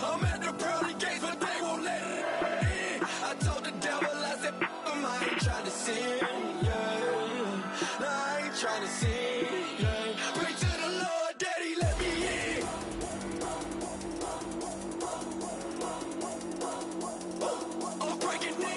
I'm at the pearly gates, but they won't let it in. I told the devil, I said, I ain't trying to sin, yeah. No, I ain't trying to sin, yeah. Pray to the Lord, Daddy, let me in. I'm breaking in.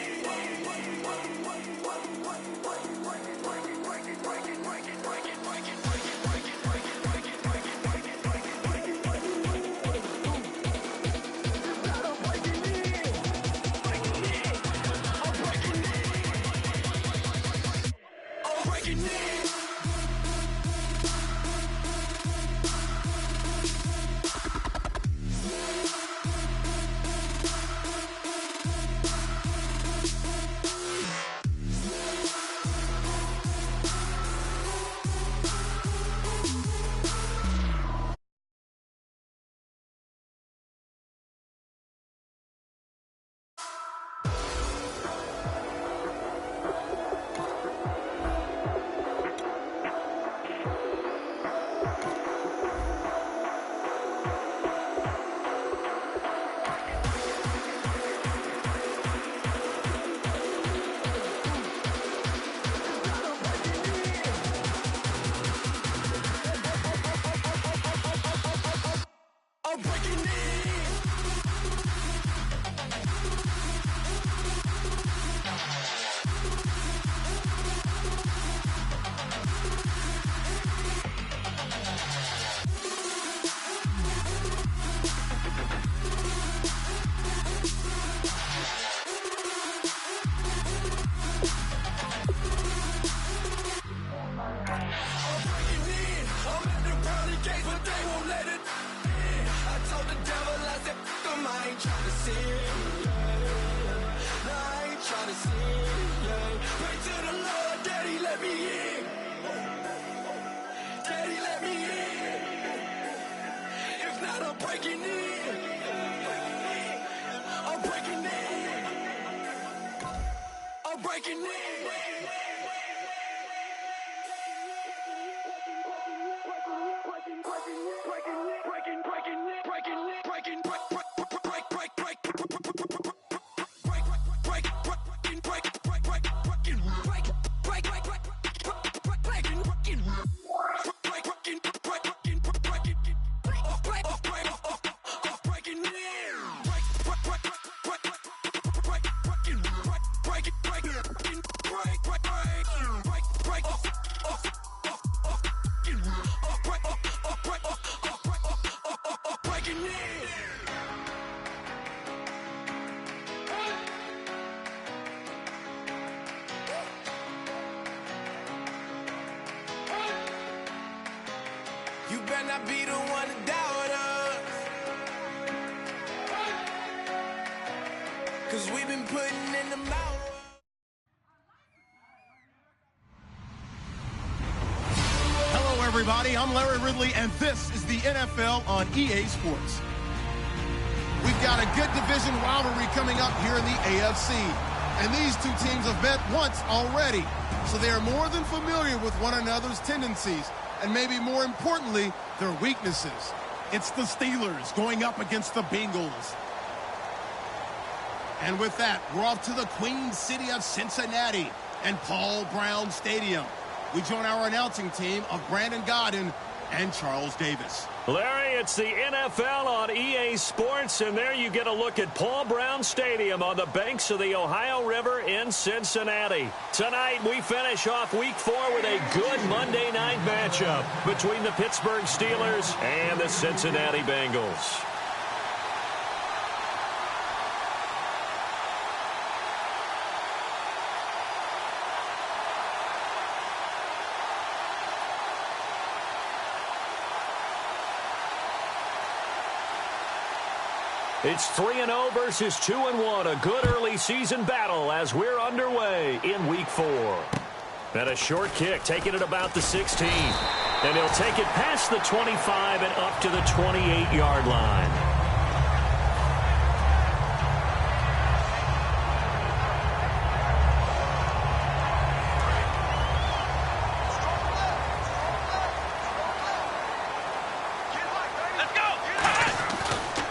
I'm breaking in. I'm at the pearly gates, but they won't let it in. I told the devil, I said, I ain't trying to sin, yeah. No, I ain't trying to sin, yeah. Pray to the Lord, Daddy, let me in. Daddy, let me in. If not, I'm breaking in. I'm breaking in. I'm breaking in. You better not be the one to doubt us, 'cause we've been putting in the mouth. Hello, everybody. I'm Larry Ridley, and this is the NFL on EA Sports. We've got a good division rivalry coming up here in the AFC, and these two teams have met once already, so they are more than familiar with one another's tendencies, and maybe more importantly, their weaknesses. It's the Steelers going up against the Bengals. And with that, we're off to the Queen City of Cincinnati and Paul Brown Stadium. We join our announcing team of Brandon Godden and Charles Davis. Larry, it's the NFL on EA Sports, and there you get a look at Paul Brown Stadium on the banks of the Ohio River in Cincinnati. Tonight, we finish off Week 4 with a good Monday night matchup between the Pittsburgh Steelers and the Cincinnati Bengals. It's 3-0 versus 2-1, a good early season battle as we're underway in Week 4. And a short kick, taking it about the 16. And he'll take it past the 25 and up to the 28-yard line.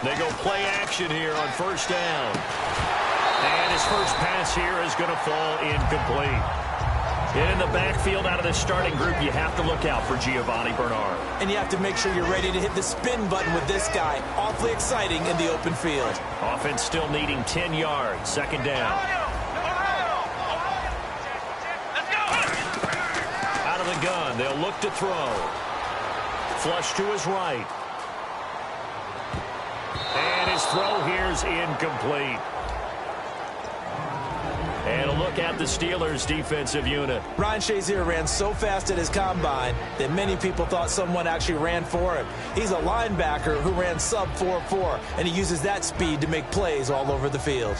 They go play action here on first down. And his first pass here is going to fall incomplete. And in the backfield out of the starting group, you have to look out for Giovanni Bernard. And you have to make sure you're ready to hit the spin button with this guy. Awfully exciting in the open field. Offense still needing 10 yards. Second down. Out of the gun, they'll look to throw. Flush to his right. And his throw here is incomplete. And a look at the Steelers' defensive unit. Ryan Shazier ran so fast at his combine that many people thought someone actually ran for him. He's a linebacker who ran sub 4.4, and he uses that speed to make plays all over the field.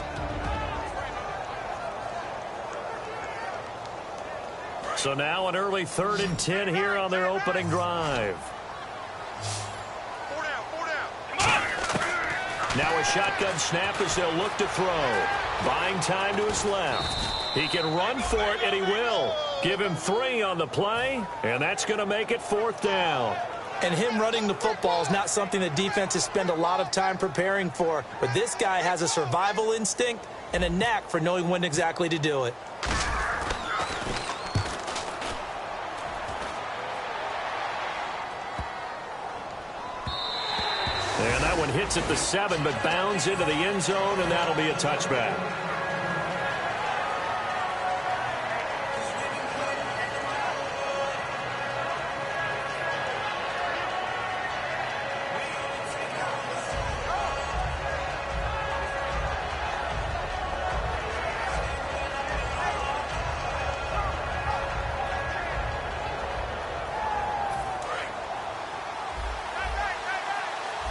So now an early 3rd and 10 here on their opening drive. Now a shotgun snap as they'll look to throw. Buying time to his left. He can run for it, and he will. Give him 3 on the play, and that's going to make it 4th down. And him running the football is not something that defenses spend a lot of time preparing for. But this guy has a survival instinct and a knack for knowing when exactly to do it. And that one hits at the 7, but bounds into the end zone, and that'll be a touchback.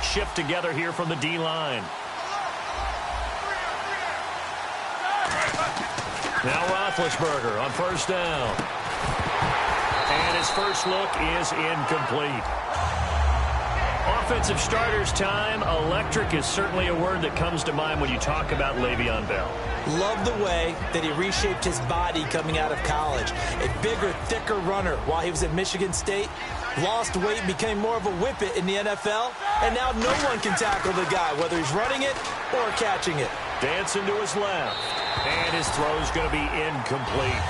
Shift together here from the D-line. Now Roethlisberger on first down. And his first look is incomplete. Offensive starters time. Electric is certainly a word that comes to mind when you talk about Le'Veon Bell. Love the way that he reshaped his body coming out of college. A bigger, thicker runner while he was at Michigan State. Lost weight, became more of a whippet in the NFL, and now no one can tackle the guy, whether he's running it or catching it. Dancing to his left, and his throw's going to be incomplete.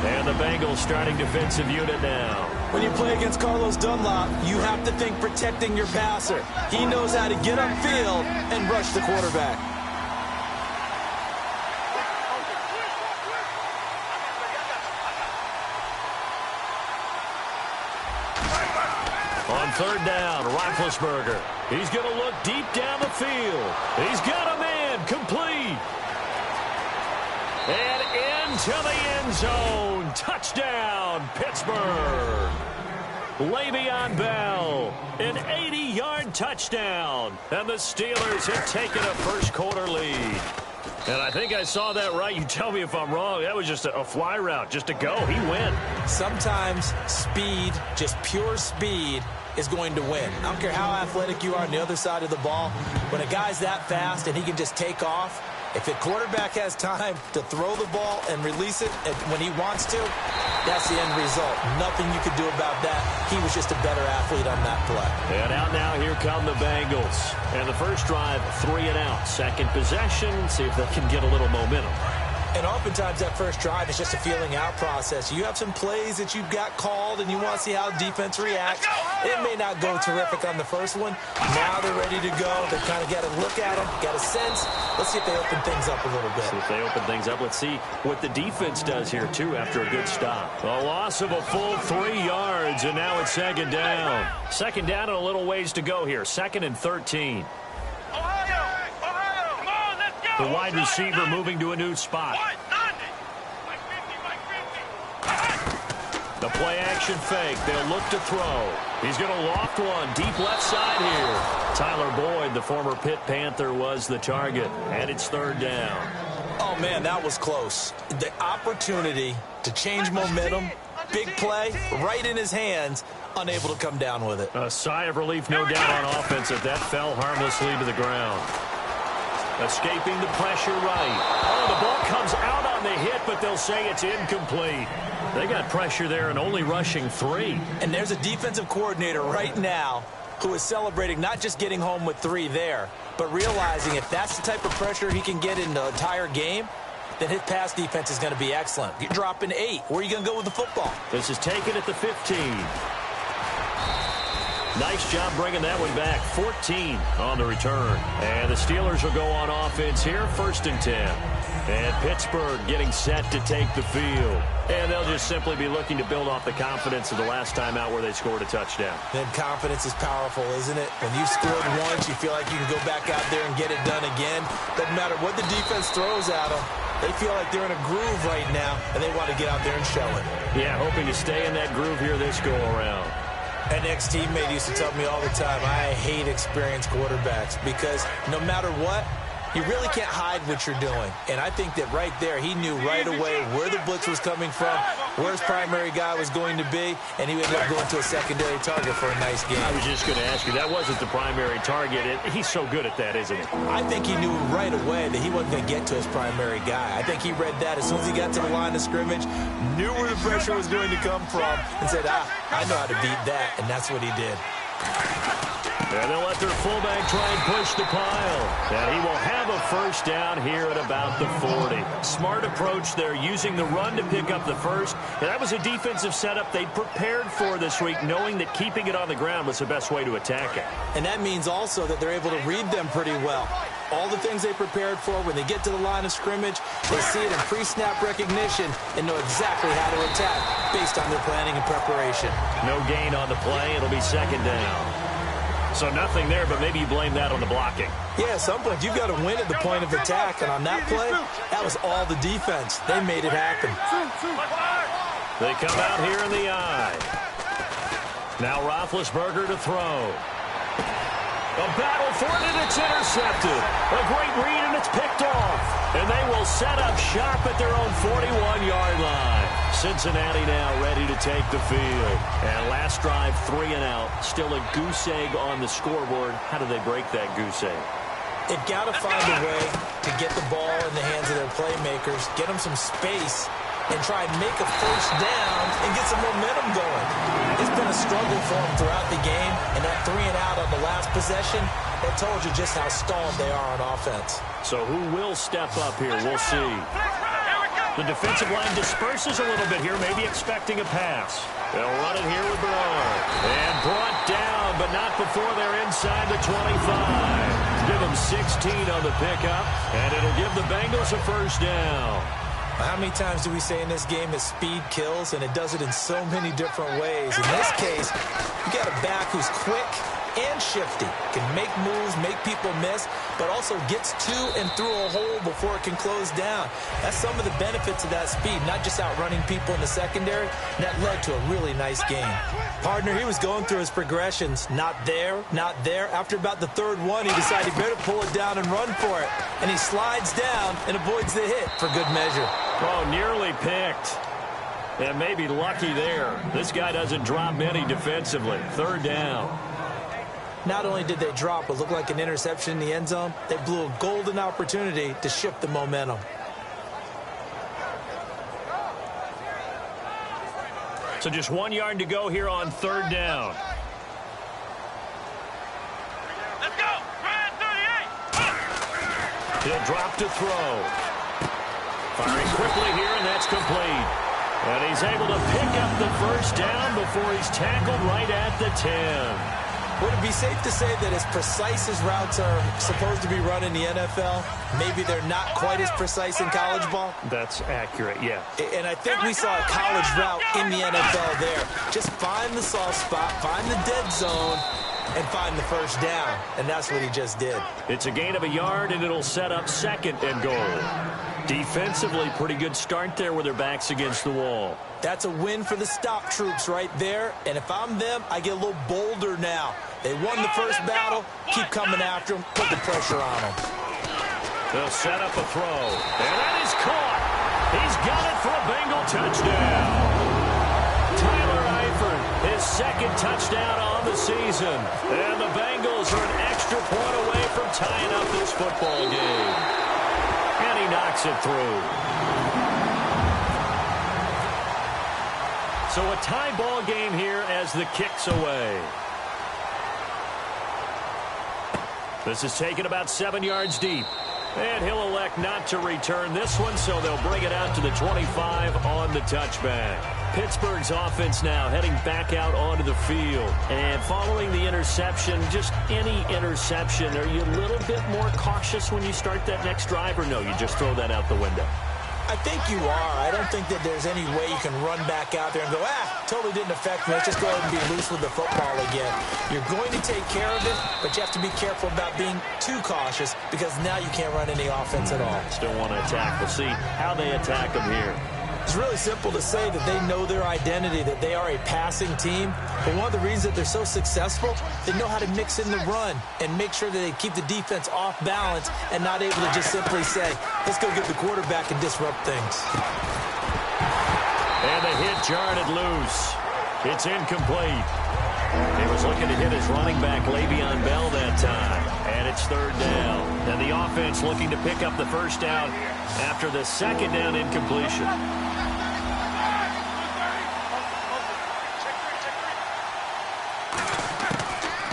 And the Bengals starting defensive unit now. When you play against Carlos Dunlop, you have to think protecting your passer. He knows how to get upfield and rush the quarterback. On third down, Roethlisberger. He's going to look deep down the field. He's got a man complete. And into the end zone. Touchdown, Pittsburgh. Le'Veon Bell, an 80-yard touchdown. And the Steelers have taken a first-quarter lead. And I think I saw that right. You tell me if I'm wrong. That was just a fly route, just to go. He went. Sometimes speed, just pure speed, is going to win. I don't care how athletic you are on the other side of the ball. When a guy's that fast and he can just take off, if the quarterback has time to throw the ball and release it when he wants to, that's the end result. Nothing you could do about that. He was just a better athlete on that play. And out now, here come the Bengals. And the first drive, 3 and out. Second possession, see if they can get a little momentum. And oftentimes that first drive is just a feeling out process. You have some plays that you've got called and you want to see how defense reacts. It may not go terrific on the first one. Now they're ready to go. They kind of got to look at them, got a sense. Let's see if they open things up a little bit. See if they open things up. Let's see what the defense does here, too, after a good stop. A loss of a full 3 yards, and now it's second down. Second down and a little ways to go here. 2nd and 13. The wide receiver moving to a new spot. The play-action fake. They'll look to throw. He's going to loft one deep left side here. Tyler Boyd, the former Pitt Panther, was the target. And it's third down. Oh, man, that was close. The opportunity to change momentum, big play, right in his hands, unable to come down with it. A sigh of relief, no doubt, on offense if that fell harmlessly to the ground. Escaping the pressure right. Oh, the ball comes out on the hit, but they'll say it's incomplete. They got pressure there and only rushing 3. And there's a defensive coordinator right now who is celebrating not just getting home with 3 there, but realizing if that's the type of pressure he can get in the entire game, then his pass defense is going to be excellent. You're dropping 8. Where are you going to go with the football? This is taken at the 15. Nice job bringing that one back. 14 on the return. And the Steelers will go on offense here, 1st and 10. And Pittsburgh getting set to take the field. And they'll just simply be looking to build off the confidence of the last time out where they scored a touchdown. Then confidence is powerful, isn't it? When you've scored once, you feel like you can go back out there and get it done again. Doesn't matter what the defense throws at them. They feel like they're in a groove right now, and they want to get out there and show it. Yeah, hoping to stay in that groove here this go-around. An ex-teammate used to tell me all the time, I hate experienced quarterbacks because no matter what, you really can't hide what you're doing. And I think that right there, he knew right away where the blitz was coming from, where his primary guy was going to be, and he ended up going to a secondary target for a nice game. I was just going to ask you, that wasn't the primary target. He's so good at that, isn't he? I think he knew right away that he wasn't going to get to his primary guy. I think he read that as soon as he got to the line of scrimmage, knew where the pressure was going to come from, and said, I know how to beat that, and that's what he did. And they'll let their fullback try and push the pile. And he will have a 1st down here at about the 40. Smart approach there, using the run to pick up the 1st. And that was a defensive setup they prepared for this week, knowing that keeping it on the ground was the best way to attack it. And that means also that they're able to read them pretty well. All the things they prepared for, when they get to the line of scrimmage, they see it in pre-snap recognition and know exactly how to attack based on their planning and preparation. No gain on the play. It'll be 2nd down. So nothing there, but maybe you blame that on the blocking. Yeah, at some point, you've got to win at the point of attack. And on that play, that was all the defense. They made it happen. They come out here in the eye. Now Roethlisberger to throw. A battle for it, and it's intercepted. A great read, and it's picked off. And they will set up shop at their own 41-yard line. Cincinnati now ready to take the field. And last drive, 3 and out. Still a goose egg on the scoreboard. How do they break that goose egg? They've got to find a way to get the ball in the hands of their playmakers, get them some space, and try and make a 1st down and get some momentum going. It's been a struggle for them throughout the game, and that 3 and out on the last possession, that told you just how stalled they are on offense. So who will step up here? We'll see. The defensive line disperses a little bit here, maybe expecting a pass. They'll run it here with Bernard. And brought down, but not before they're inside the 25. Give them 16 on the pickup, and it'll give the Bengals a 1st down. How many times do we say in this game that speed kills, and it does it in so many different ways? In this case, you got a back who's quick and shifty, can make moves, make people miss, but also gets to and through a hole before it can close down. That's some of the benefits of that speed, not just outrunning people in the secondary. That led to a really nice game. Partner, he was going through his progressions. Not there, not there. After about the 3rd one, he decided he better pull it down and run for it. And he slides down and avoids the hit for good measure. Oh, nearly picked. And maybe lucky there. This guy doesn't drop many defensively. 3rd down. Not only did they drop what looked like an interception in the end zone, they blew a golden opportunity to shift the momentum. So just 1 yard to go here on 3rd down. Let's go! Ryan 38! He'll drop to throw. Firing quickly here, and that's complete. And he's able to pick up the 1st down before he's tackled right at the 10. Would it be safe to say that as precise as routes are supposed to be run in the NFL, maybe they're not quite as precise in college ball? That's accurate, yeah. And I think we saw a college route in the NFL there. Just find the soft spot, find the dead zone, and find the 1st down. And that's what he just did. It's a gain of a yard, and it'll set up 2nd and goal. Defensively, pretty good start there with their backs against the wall. That's a win for the stop troops right there. And if I'm them, I get a little bolder now. They won the 1st battle. Keep coming after them. Put the pressure on them. They'll set up a throw. And that is caught. He's got it for a Bengal touchdown. Tyler Eifert, his 2nd touchdown on the season. And the Bengals are an extra point away from tying up this football game. And he knocks it through. So a tie ball game here as the kick's away. This is taken about 7 yards deep. And he'll elect not to return this one, so they'll bring it out to the 25 on the touchback. Pittsburgh's offense now heading back out onto the field. And following the interception, just any interception, are you a little bit more cautious when you start that next drive, or no, you just throw that out the window? I think you are. I don't think that there's any way you can run back out there and go, totally didn't affect me. Let's just go ahead and be loose with the football again. You're going to take care of it, but you have to be careful about being too cautious because now you can't run any offense at all. Still want to attack. We'll see how they attack them here. It's really simple to say that they know their identity, that they are a passing team. But one of the reasons that they're so successful, they know how to mix in the run and make sure that they keep the defense off balance and not able to just simply say, let's go get the quarterback and disrupt things. And the hit jarred it loose. It's incomplete. He was looking to hit his running back, Le'Veon Bell, that time. And it's third down. And the offense looking to pick up the first down after the second down incompletion.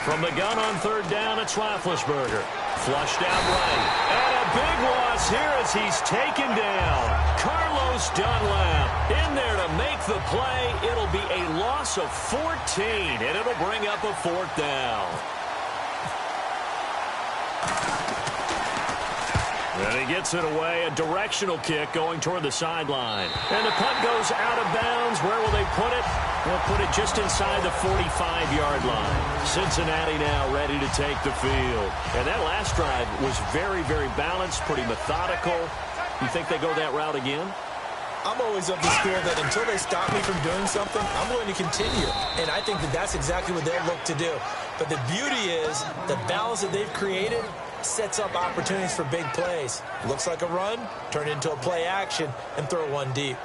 From the gun on third down, it's Roethlisberger. Flushed out right. And a big loss here as he's taken down. Carlos Dunlap in there to make the play. It'll be a loss of 14, and it'll bring up a fourth down. And he gets it away, a directional kick going toward the sideline. And the punt goes out of bounds. Where will they put it? They'll put it just inside the 45-yard line. Cincinnati now ready to take the field. And that last drive was very, very balanced, pretty methodical. You think they go that route again? I'm always of the school that until they stop me from doing something, I'm going to continue. And I think that that's exactly what they'll look to do. But the beauty is the balance that they've created sets up opportunities for big plays. Looks like a run, turn it into a play action, and throw one deep.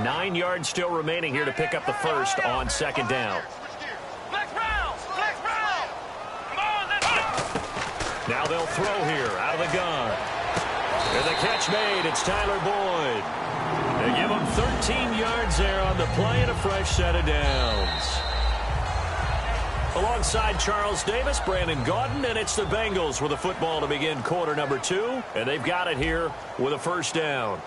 9 yards still remaining here to pick up the first on second down. Now they'll throw here out of the gun. And the catch made. It's Tyler Boyd. They give him 13 yards there on the play and a fresh set of downs. Alongside Charles Davis, Brandon Gaudin, and it's the Bengals with a football to begin quarter number 2. And they've got it here with a first down.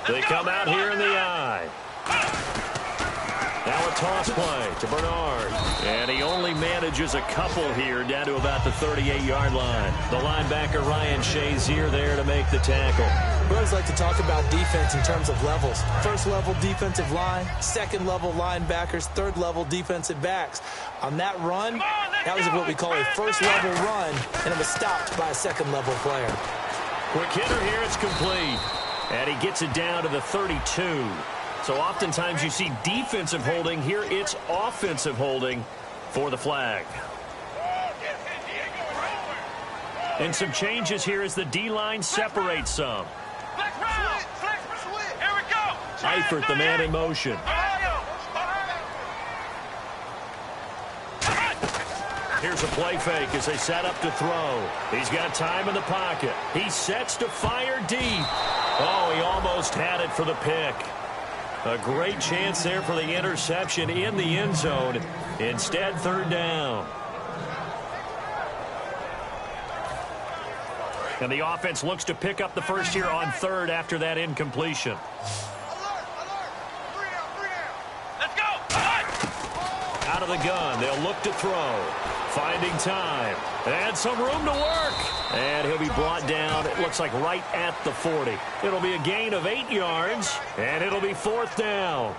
They come out here in the eye. Now a toss play to Bernard. And he only manages a couple here down to about the 38-yard line. The linebacker Ryan Shazier there to make the tackle. We always like to talk about defense in terms of levels. First-level defensive line, second-level linebackers, third-level defensive backs. On that run, that was what we call a first-level run, and it was stopped by a second-level player. Quick hitter here, it's complete. And he gets it down to the 32. So oftentimes you see defensive holding. Here it's offensive holding for the flag. And some changes here as the D-line separates some. Eifert, the man in motion. Here's a play fake as they set up to throw. He's got time in the pocket. He sets to fire deep. Oh, he almost had it for the pick. A great chance there for the interception in the end zone. Instead, third down. And the offense looks to pick up the first here on third after that incompletion. Let's go! Out of the gun, they'll look to throw. Finding time. And some room to work. And he'll be brought down, it looks like right at the 40. It'll be a gain of 8 yards, and it'll be fourth down.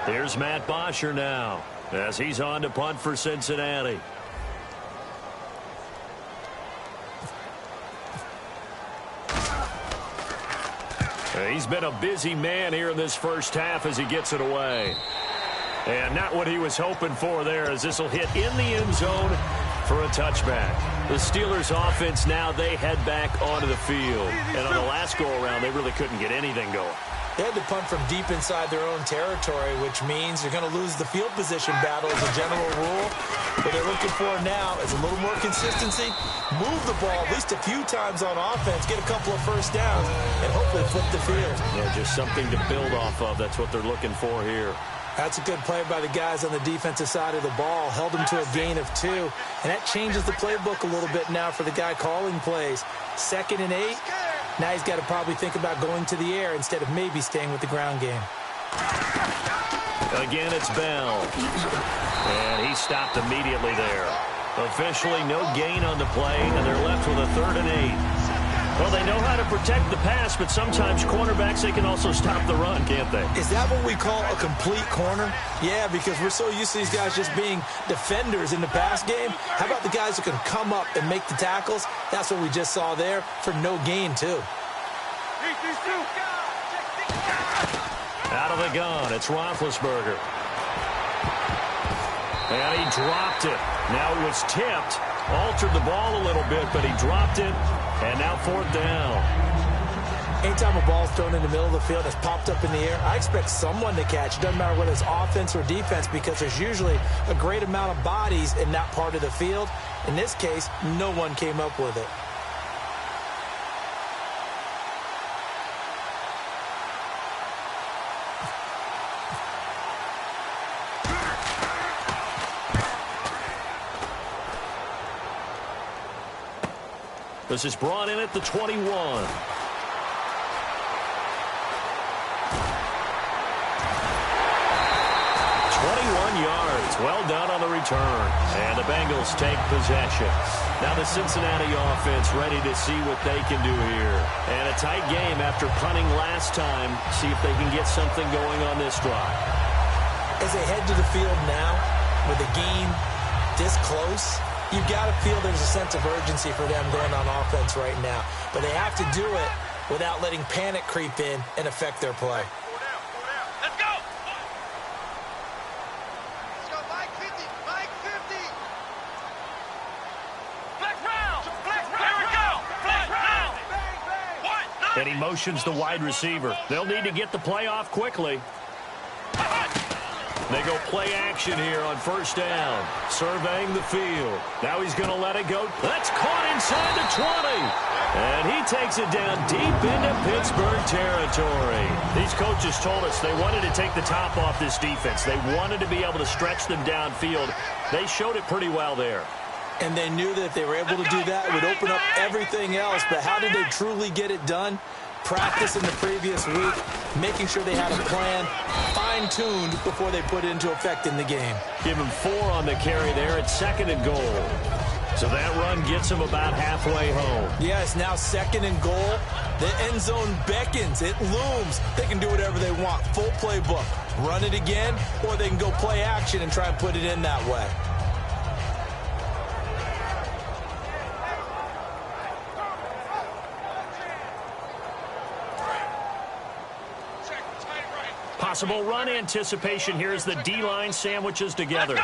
Here's Matt Bosher now as he's on to punt for Cincinnati. He's been a busy man here in this first half as he gets it away. And not what he was hoping for there, as this will hit in the end zone for a touchback. The Steelers offense now, they head back onto the field. And on the last go-around, they really couldn't get anything going. They had to punt from deep inside their own territory, which means you're going to lose the field position battle as a general rule. What they're looking for now is a little more consistency, move the ball at least a few times on offense, get a couple of first downs, and hopefully flip the field. Yeah, just something to build off of. That's what they're looking for here. That's a good play by the guys on the defensive side of the ball. Held them to a gain of 2. And that changes the playbook a little bit now for the guy calling plays. 2nd and 8. Now he's got to probably think about going to the air instead of maybe staying with the ground game. Again, it's Bell. And he stopped immediately there. Officially no gain on the play, and they're left with a 3rd and 8. Well, they know how to protect the pass, but sometimes cornerbacks, they can also stop the run, can't they? Is that what we call a complete corner? Yeah, because we're so used to these guys just being defenders in the pass game. How about the guys who can come up and make the tackles? That's what we just saw there for no gain, too. Out of the gun, it's Roethlisberger. And he dropped it. Now he was tipped, altered the ball a little bit, but he dropped it. And now 4th down. Anytime a ball's thrown in the middle of the field, it's popped up in the air, I expect someone to catch. It doesn't matter whether it's offense or defense, because there's usually a great amount of bodies in that part of the field. In this case, no one came up with it. This is brought in at the 21. 21 yards. Well done on the return. And the Bengals take possession. Now the Cincinnati offense ready to see what they can do here. And a tight game after punting last time. See if they can get something going on this drive. As they head to the field now, with the game this close, you've got to feel there's a sense of urgency for them going on offense right now. But they have to do it without letting panic creep in and affect their play. Let's go! Let's go, Mike 50, Mike 50! Flex round! Flex round! Here we go! Flex round! Bang, bang! And he motions the wide receiver. They'll need to get the play off quickly. They go play action here on 1st down. Surveying the field. Now he's going to let it go. That's caught inside the 20. And he takes it down deep into Pittsburgh territory. These coaches told us they wanted to take the top off this defense. They wanted to be able to stretch them downfield. They showed it pretty well there. And they knew that if they were able to do that, it would open up everything else. But how did they truly get it done? Practice in the previous week, making sure they had a plan, fine-tuned before they put it into effect in the game. Give him 4 on the carry there at 2nd and goal. So that run gets him about halfway home. Yeah, it's now 2nd and goal. The end zone beckons. It looms. They can do whatever they want. Full playbook. Run it again, or they can go play action and try and put it in that way. Possible run anticipation here as the D-line sandwiches together.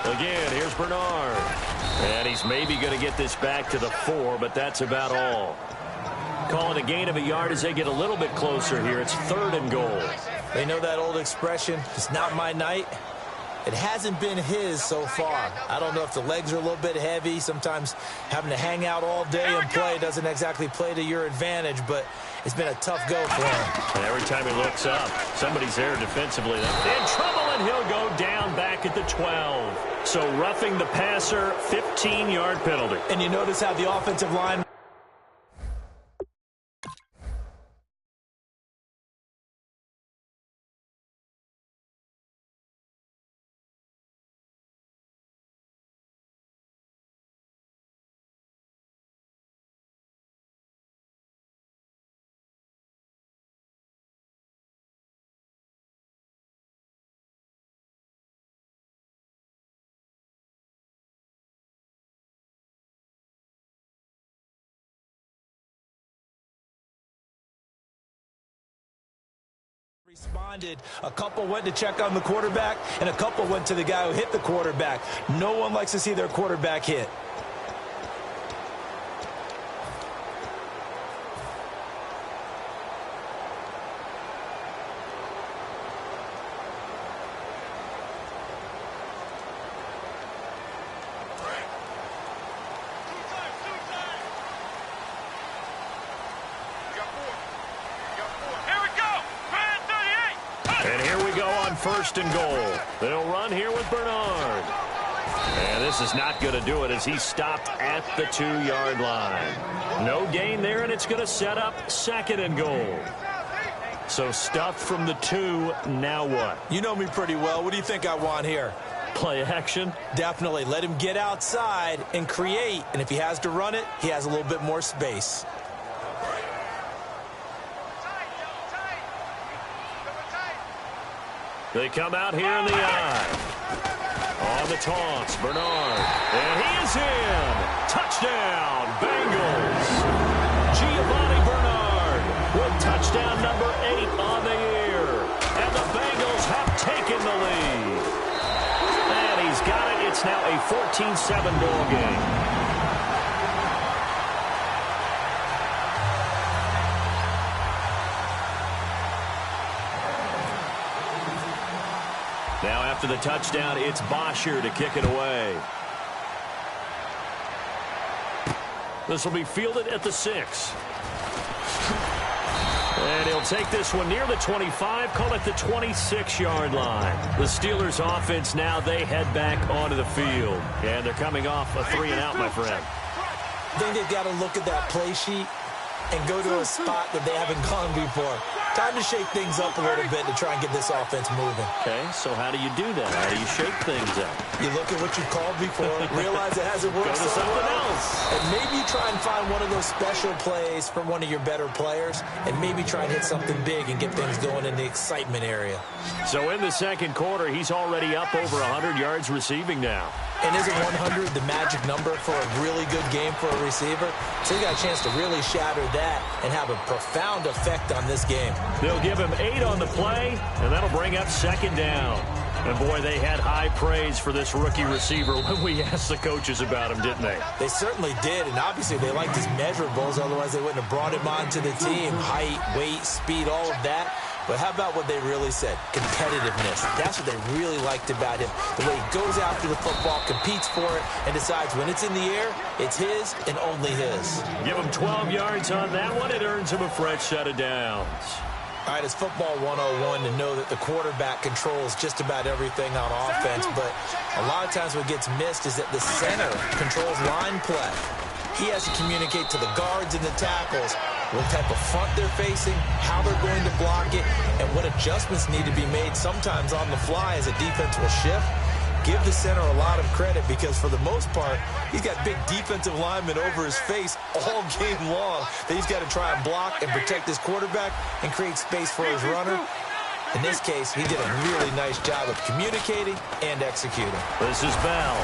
Again, here's Bernard. And he's maybe going to get this back to the 4, but that's about all. Calling a gain of a yard as they get a little bit closer here. It's 3rd and goal. They know that old expression, it's not my night. It hasn't been his so far. I don't know if the legs are a little bit heavy. Sometimes having to hang out all day and play doesn't exactly play to your advantage, but it's been a tough go for him. And every time he looks up, somebody's there defensively. In trouble, and he'll go down back at the 12. So roughing the passer, 15-yard penalty. And you notice how the offensive line Responded. A couple went to check on the quarterback, and a couple went to the guy who hit the quarterback. No one likes to see their quarterback hit. First and goal. They'll run here with Bernard. And this is not going to do it as he's stopped at the 2-yard line. No gain there, and it's going to set up second and goal. So stuffed from the 2, now what? You know me pretty well. What do you think I want here? Play action? Definitely. Let him get outside and create. And if he has to run it, he has a little bit more space. They come out here in the eye. On the toss, Bernard. And he is in. Touchdown, Bengals. Giovanni Bernard with touchdown number 8 on the year. And the Bengals have taken the lead. And he's got it. It's now a 14-7 ball game. Now after the touchdown, it's Bosher to kick it away. This will be fielded at the 6. And he'll take this one near the 25, call it the 26-yard line. The Steelers offense now, they head back onto the field. And they're coming off a 3-and-out, my friend. I think they've got to look at that play sheet and go to a spot that they haven't gone before. Time to shake things up a little bit to try and get this offense moving. Okay, so how do you do that? How do you shake things up? You look at what you've called before, realize it hasn't worked so well, else. and maybe you try and find one of those special plays from one of your better players, and maybe try and hit something big and get things going in the excitement area. So in the second quarter, he's already up over 100 yards receiving now. And isn't 100 the magic number for a really good game for a receiver? So he got a chance to really shatter that and have a profound effect on this game. They'll give him 8 on the play, and that'll bring up second down. And, boy, they had high praise for this rookie receiver when we asked the coaches about him, didn't they? They certainly did, and obviously they liked his measurables. Otherwise, they wouldn't have brought him onto the team. Height, weight, speed, all of that. But how about what they really said? Competitiveness. That's what they really liked about him. The way he goes after the football, competes for it, and decides when it's in the air, it's his and only his. Give him 12 yards on that one. It earns him a fresh set of downs. All right, it's football 101 to know that the quarterback controls just about everything on offense, but a lot of times what gets missed is that the center controls line play. He has to communicate to the guards and the tackles what type of front they're facing, how they're going to block it, and what adjustments need to be made sometimes on the fly as a defense will shift. Give the center a lot of credit because for the most part, he's got big defensive linemen over his face all game long that he's got to try and block and protect his quarterback and create space for his runner. In this case, he did a really nice job of communicating and executing. This is Bell.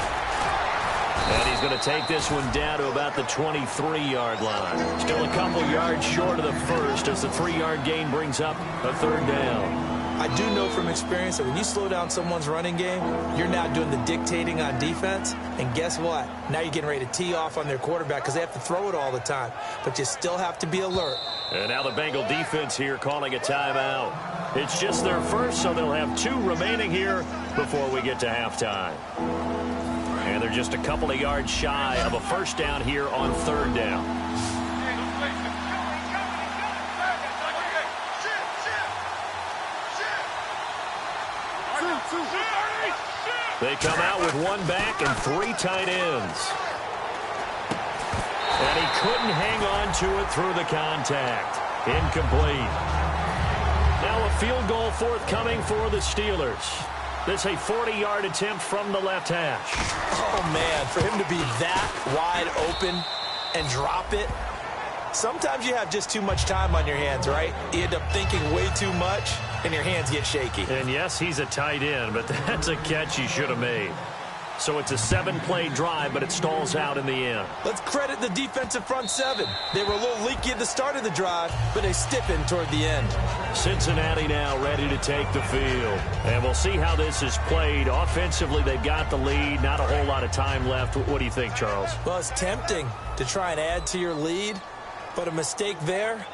And he's going to take this one down to about the 23-yard line. Still a couple yards short of the first as the 3-yard gain brings up a third down. I do know from experience that when you slow down someone's running game, you're now doing the dictating on defense. And guess what? Now you're getting ready to tee off on their quarterback because they have to throw it all the time. But you still have to be alert. And now the Bengal defense here calling a timeout. It's just their first, so they'll have 2 remaining here before we get to halftime. And they're just a couple of yards shy of a first down here on third down. They come out with 1 back and 3 tight ends. And he couldn't hang on to it through the contact. Incomplete. Now a field goal forthcoming for the Steelers. This a 40-yard attempt from the left hash. Oh, man, for him to be that wide open and drop it. Sometimes you have just too much time on your hands, right? You end up thinking way too much, and your hands get shaky. And, yes, he's a tight end, but that's a catch he should have made. So it's a 7-play drive, but it stalls out in the end. Let's credit the defensive front seven. They were a little leaky at the start of the drive, but they stiffened toward the end. Cincinnati now ready to take the field. And we'll see how this is played. Offensively, they've got the lead. Not a whole lot of time left. What do you think, Charles? Well, it's tempting to try and add to your lead, but a mistake there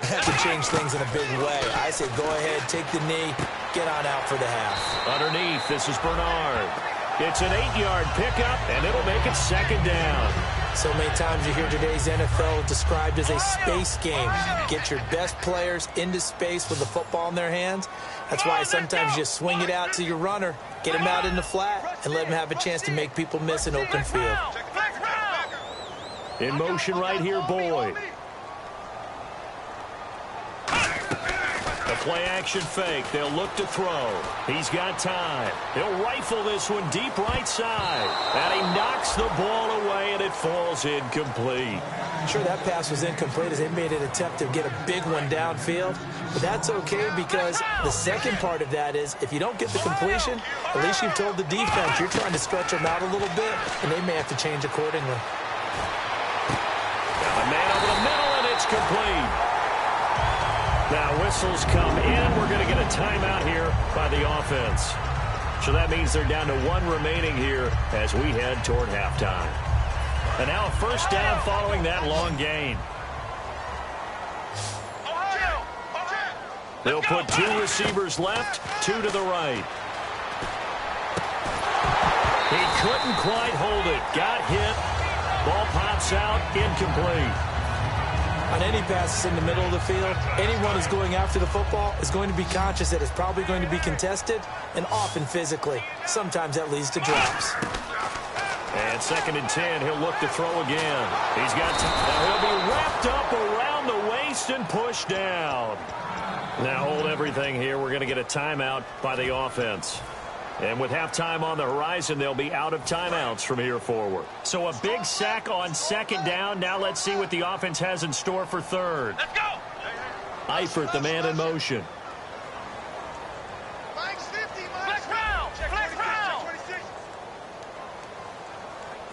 that could change things in a big way. I say go ahead, take the knee, get on out for the half. Underneath, this is Bernard. It's an 8-yard pickup, and it'll make it second down. So many times you hear today's NFL described as a space game. Get your best players into space with the football in their hands. That's why sometimes you swing it out to your runner, get him out in the flat, and let him have a chance to make people miss an open field. In motion right here, Boyd. The play-action fake. They'll look to throw. He's got time. He'll rifle this one deep right side. And he knocks the ball away, and it falls incomplete. Sure, that pass was incomplete as they made an attempt to get a big one downfield. But that's okay because the second part of that is if you don't get the completion, at least you've told the defense you're trying to stretch them out a little bit, and they may have to change accordingly. A man over the middle, and it's complete. Now whistles come in. We're going to get a timeout here by the offense. So that means they're down to 1 remaining here as we head toward halftime. And now a first down following that long gain. They'll put 2 receivers left, 2 to the right. He couldn't quite hold it. Got hit. Ball pops out, incomplete. On any passes in the middle of the field, anyone who's going after the football is going to be conscious that it's probably going to be contested and often physically. Sometimes that leads to drops. And 2nd and 10, he'll look to throw again. He's got time. Now he'll be wrapped up around the waist and pushed down. Now hold everything here. We're going to get a timeout by the offense. And with halftime on the horizon, they'll be out of timeouts from here forward. So a big sack on 2nd down. Now let's see what the offense has in store for 3rd. Let's go. Eifert, the man in motion. Flex round. Flex round.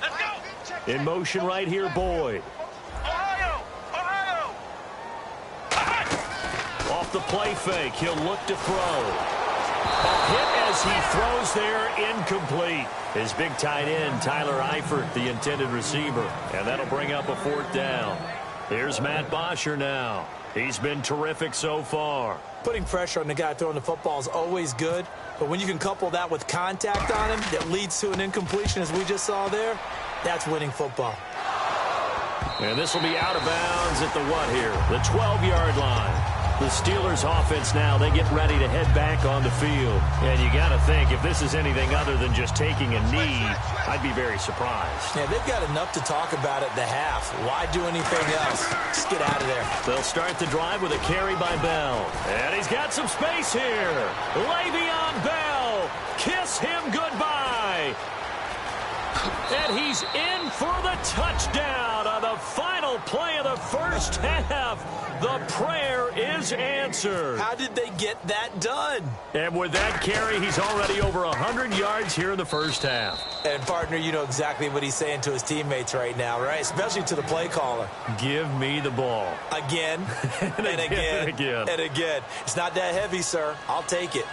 Let's go. In motion right here, Boyd. Ohio. Off the play fake, he'll look to throw. A hit as he throws there, incomplete. His big tight end, Tyler Eifert, the intended receiver. And that'll bring up a 4th down. Here's Matt Bosher now. He's been terrific so far. Putting pressure on the guy throwing the football is always good, but when you can couple that with contact on him that leads to an incompletion, as we just saw there, that's winning football. And this will be out of bounds at the what here? The 12-yard line. The Steelers offense now, they get ready to head back on the field. And you got to think, if this is anything other than just taking a knee, I'd be very surprised. Yeah, they've got enough to talk about at the half. Why do anything else? Just get out of there. They'll start the drive with a carry by Bell. And he's got some space here. Le'Veon Bell. Kiss him goodbye. And he's in for the touchdown on the final play of the first half. The prayer is answered. How did they get that done? And with that carry, he's already over 100 yards here in the first half. And, partner, you know exactly what he's saying to his teammates right now, right? Especially to the play caller. Give me the ball. Again, and again, and again. and again. It's not that heavy, sir. I'll take it.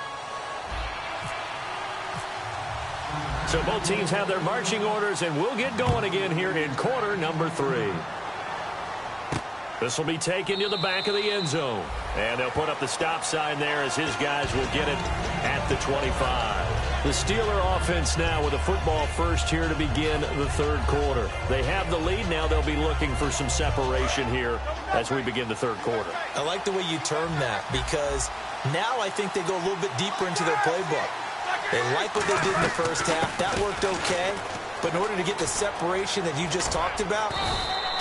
So both teams have their marching orders, and we'll get going again here in quarter number 3. This will be taken to the back of the end zone. And they'll put up the stop sign there as his guys will get it at the 25. The Steeler offense now with a football first here to begin the 3rd quarter. They have the lead. Now they'll be looking for some separation here as we begin the 3rd quarter. I like the way you term that because now I think they go a little bit deeper into their playbook. They like what they did in the first half. That worked okay. But in order to get the separation that you just talked about,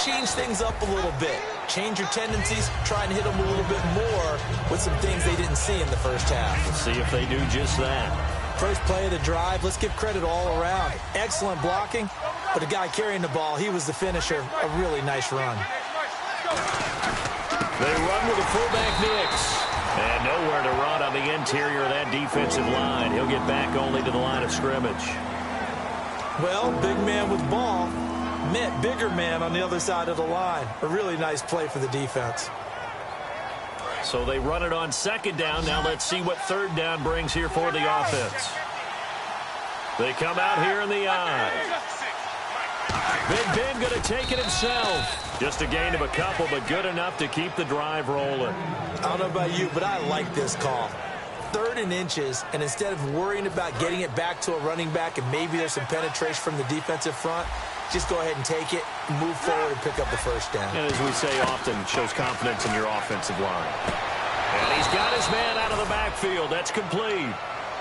change things up a little bit. Change your tendencies. Try and hit them a little bit more with some things they didn't see in the first half. Let's see if they do just that. First play of the drive. Let's give credit all around. Excellent blocking. But the guy carrying the ball, he was the finisher. A really nice run. They run with a fullback Nix. And nowhere to run on the interior of that defensive line. He'll get back only to the line of scrimmage. Well, big man with ball meant bigger man on the other side of the line. A really nice play for the defense. So they run it on second down. Now let's see what third down brings here for the offense. They come out here in the eye. Big Ben going to take it himself. Just a gain of a couple, but good enough to keep the drive rolling. I don't know about you, but I like this call. 3rd and inches, and instead of worrying about getting it back to a running back and maybe there's some penetration from the defensive front, just go ahead and take it, move forward, and pick up the first down. And as we say often, shows confidence in your offensive line. And he's got his man out of the backfield. That's complete.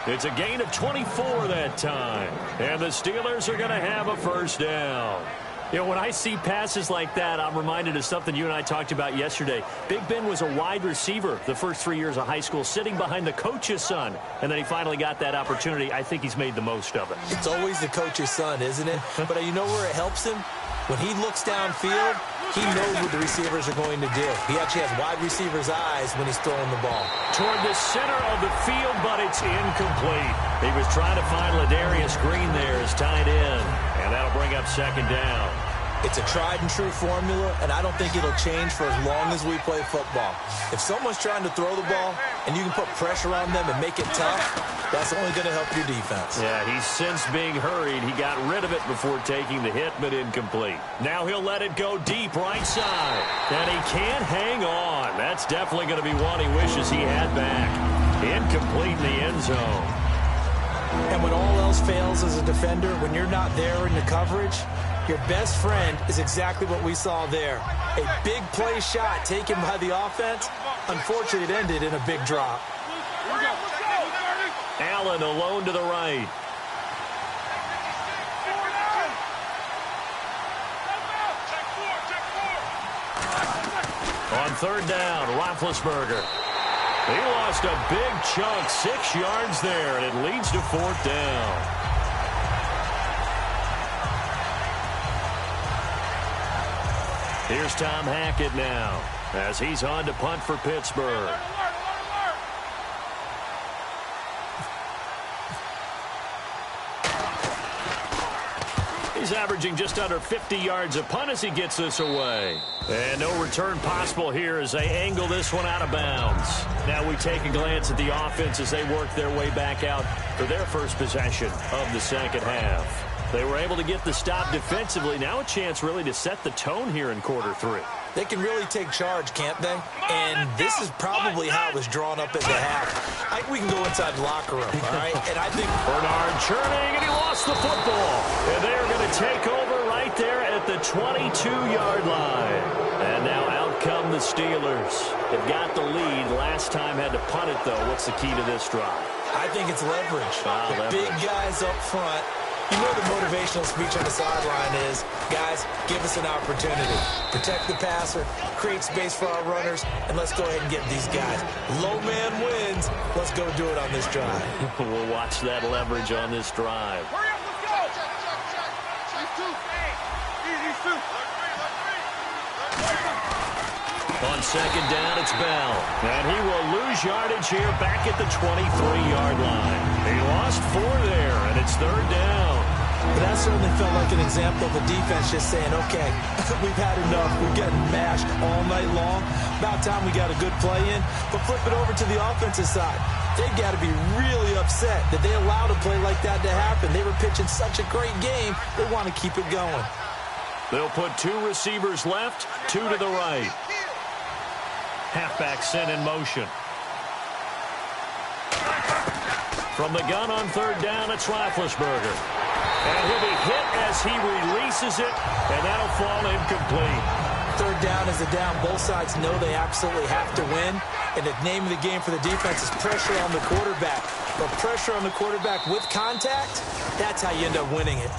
It's a gain of 24 that time. And the Steelers are going to have a first down. You know, when I see passes like that, I'm reminded of something you and I talked about yesterday. Big Ben was a wide receiver the first 3 years of high school, sitting behind the coach's son. And then he finally got that opportunity. I think he's made the most of it. It's always the coach's son, isn't it? But you know where it helps him? When he looks downfield, he knows what the receivers are going to do. He actually has wide receivers' eyes when he's throwing the ball. Toward the center of the field, but it's incomplete. He was trying to find Ladarius Green there as tight end, and that'll bring up second down. It's a tried-and-true formula, and I don't think it'll change for as long as we play football. If someone's trying to throw the ball and you can put pressure on them and make it tough, that's only going to help your defense. Yeah, he's since being hurried. He got rid of it before taking the hit, but incomplete. Now he'll let it go deep right side, and he can't hang on. That's definitely going to be one he wishes he had back. Incomplete in the end zone. And when all else fails as a defender, when you're not there in the coverage, your best friend is exactly what we saw there. A big play shot taken by the offense. Unfortunately, it ended in a big drop. Allen alone to the right. On third down, Roethlisberger. He lost a big chunk, 6 yards there, and it leads to fourth down. Here's Tom Hackett now as he's on to punt for Pittsburgh. He's averaging just under 50 yards a punt as he gets this away. And no return possible here as they angle this one out of bounds. Now we take a glance at the offense as they work their way back out for their first possession of the second half. They were able to get the stop defensively. Now a chance really to set the tone here in quarter 3. They can really take charge, can't they? And this is probably how it was drawn up at the half. I think we can go inside the locker room, all right? And I think Bernard churning, and he lost the football. And they're going to take over right there at the 22-yard line. And now out come the Steelers. They've got the lead. Last time had to punt it, though. What's the key to this drive? I think it's leverage. The big guys up front. You know the motivational speech on the sideline is, guys, give us an opportunity. Protect the passer, create space for our runners, and let's go ahead and get these guys. Low man wins. Let's go do it on this drive. We'll watch that leverage on this drive. Hurry up, let's go. Easy, On second down, it's Bell. And he will lose yardage here back at the 23-yard line. He lost 4 there, and it's third down. But that certainly felt like an example of a defense just saying, okay, we've had enough. We're getting mashed all night long. About time we got a good play in. But flip it over to the offensive side. They've got to be really upset that they allowed a play like that to happen. They were pitching such a great game. They want to keep it going. They'll put 2 receivers left, 2 to the right. Halfback sent in motion. From the gun on third down, it's Roethlisberger. And he'll be hit as he releases it, and that'll fall incomplete. Third down is a down. Both sides know they absolutely have to win. And the name of the game for the defense is pressure on the quarterback. But pressure on the quarterback with contact, that's how you end up winning it.